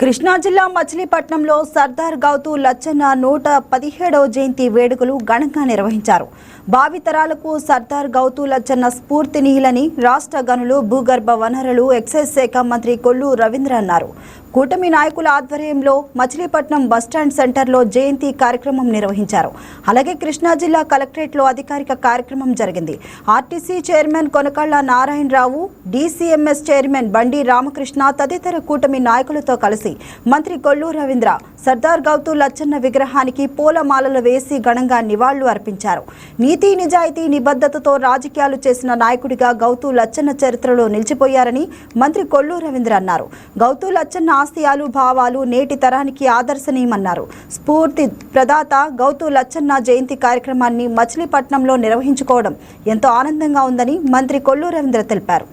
కృష్ణా జిల్లా మచిలీపట్నంలో సర్దార్ గౌతు లచ్చన్న 117వ జయంతి వేడుకలు ఘనంగా నిర్వహించారు. భావితరాలకు సర్దార్ గౌతు లచ్చన్న స్ఫూర్తినిహిలని రాష్ట్ర గనులు, భూగర్భ వనరులు, ఎక్సైజ్ శాఖ మంత్రి కొల్లు రవీంద్ర అన్నారు. కూటమి నాయకుల ఆధ్వర్యంలో మచిలీపట్నం బస్టాండ్ సెంటర్లో జయంతి కార్యక్రమం నిర్వహించారు. అలాగే కృష్ణా జిల్లా కలెక్టరేట్లో అధికారిక కార్యక్రమం జరిగింది. RTC chairman Konakalla Narayana Rao, DCMS chairman Bandi Ramakrishna తదితర కూటమి నాయకులతో కలిసి మంత్రి కొల్లు రవీంద్ర సర్దార్ గౌతు లచ్చన్న విగ్రహానికి పూలమాలలు వేసి ఘనంగా నివాళులు అర్పించారు. నీతి, నిజాయితీ, నిబద్ధతతో రాజకీయాలు చేసిన నాయకుడిగా గౌతు లచ్చన్న చరిత్రలో నిలిచిపోయారని మంత్రి కొల్లు రవీంద్ర అన్నారు. గౌతు లచ్చన్న ఆశయాలు, భావాలు నేటి తరానికి ఆదర్శనీయమన్నారు. స్ఫూర్తి ప్రదాత గౌతు లచ్చన్న జయంతి కార్యక్రమాన్ని మచిలీపట్నంలో నిర్వహించుకోవడం ఎంతో ఆనందంగా ఉందని మంత్రి కొల్లు రవీంద్ర తెలిపారు.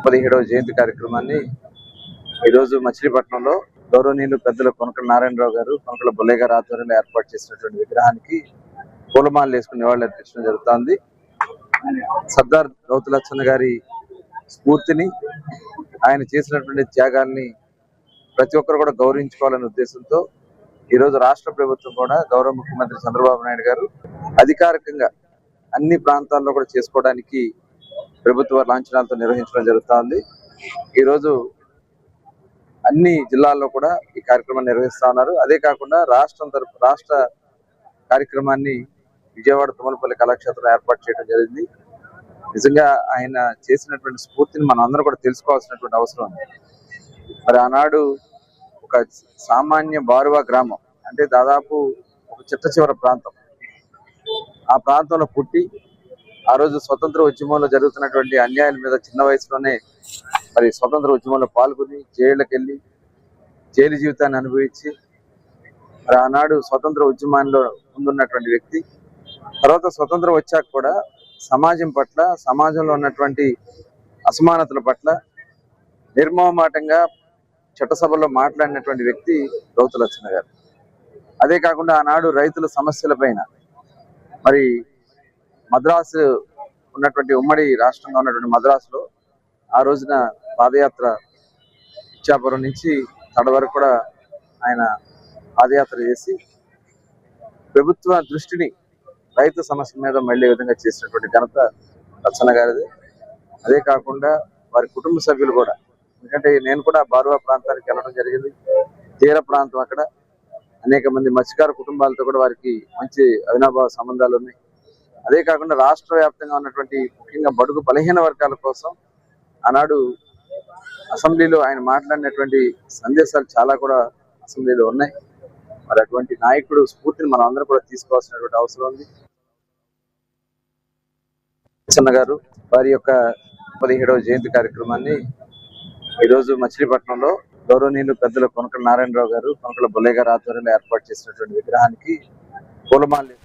17వ జయంతి కార్యక్రమాన్ని ఈరోజు మచిలీపట్నంలో గౌరవనీయులు పెద్దలు కొనకళ్ళ నారాయణరావు గారు, కొనకళ్ళ బుల్లయ్య గారు ఆధ్వర్యంలో ఏర్పాటు చేసినటువంటి విగ్రహానికి పూలమాలలు వేసుకుని నివాళులు అర్పించడం జరుగుతోంది. సర్దార్ గౌతు లచ్చన్న గారి స్ఫూర్తిని, ఆయన చేసినటువంటి త్యాగాల్ని ప్రతి ఒక్కరు కూడా గౌరవించుకోవాలనే ఉద్దేశంతో ఈరోజు రాష్ట్ర ప్రభుత్వం కూడా గౌరవ ముఖ్యమంత్రి చంద్రబాబు నాయుడు గారు అధికారికంగా అన్ని ప్రాంతాల్లో కూడా చేసుకోవడానికి ప్రభుత్వ లాంఛనాలతో నిర్వహించడం జరుగుతోంది. ఈరోజు అన్ని జిల్లాల్లో కూడా ఈ కార్యక్రమాన్ని నిర్వహిస్తా ఉన్నారు. అదే కాకుండా రాష్ట్ర కార్యక్రమాన్ని విజయవాడ తుమ్మలపల్లి కళాక్షేత్రం ఏర్పాటు చేయడం జరిగింది. నిజంగా ఆయన చేసినటువంటి స్ఫూర్తిని మనం అందరం కూడా తెలుసుకోవాల్సినటువంటి అవసరం ఉంది. మరి ఆనాడు ఒక సామాన్య బారువా గ్రామం, అంటే దాదాపు ఒక చిట్ట చివర ప్రాంతం, ఆ ప్రాంతంలో పుట్టి ఆ రోజు స్వతంత్ర ఉద్యమంలో జరుగుతున్నటువంటి అన్యాయాల మీద చిన్న వయసులోనే మరి స్వతంత్ర ఉద్యమంలో పాల్గొని జైళ్ళకి వెళ్ళి జైలు జీవితాన్ని అనుభవించి మరి ఆనాడు స్వతంత్ర ఉద్యమాల్లో ముందున్నటువంటి వ్యక్తి, తర్వాత స్వతంత్రం వచ్చాక కూడా సమాజం పట్ల, సమాజంలో ఉన్నటువంటి అసమానతల పట్ల నిర్మోహమాటంగా చట్టసభలో మాట్లాడినటువంటి వ్యక్తి గౌతు లచ్చన్న గారు. అదే కాకుండా ఆనాడు రైతుల సమస్యల పైన మరి మద్రాసు ఉన్నటువంటి ఉమ్మడి రాష్ట్రంగా ఉన్నటువంటి మద్రాసులో ఆ రోజున పాదయాత్ర ఇచ్చాపురం నుంచి తడ వరకు కూడా ఆయన పాదయాత్ర చేసి ప్రభుత్వ దృష్టిని రైతు సమస్య మీద మళ్ళీ విధంగా చేసినటువంటి ఘనత లచ్చన్న గారిది. అదే కాకుండా వారి కుటుంబ సభ్యులు కూడా, ఎందుకంటే నేను కూడా బారువా ప్రాంతానికి వెళ్ళడం జరిగింది. తీర ప్రాంతం, అక్కడ అనేక మంది మత్స్యకార కుటుంబాలతో కూడా వారికి మంచి అవినాభావ సంబంధాలు ఉన్నాయి. అదే కాకుండా రాష్ట్ర వ్యాప్తంగా ఉన్నటువంటి ముఖ్యంగా బడుగు బలహీన వర్గాల కోసం ఆనాడు అసెంబ్లీలో ఆయన మాట్లాడినటువంటి సందేశాలు చాలా కూడా అసెంబ్లీలో ఉన్నాయి. మరి అటువంటి నాయకుడు స్ఫూర్తిని మనం అందరూ కూడా తీసుకోవాల్సినటువంటి అవసరం ఉంది. లచ్చన్న గారు వారి యొక్క 17వ జయంతి కార్యక్రమాన్ని ఈరోజు మచిలీపట్నంలో గౌరవనీయులు పెద్దలు కొనకళ్ళ నారాయణరావు గారు, కొనకళ్ళ బుల్లయ్య గారు ఆధ్వర్యంలో ఏర్పాటు చేసినటువంటి విగ్రహానికి పూలమాలలు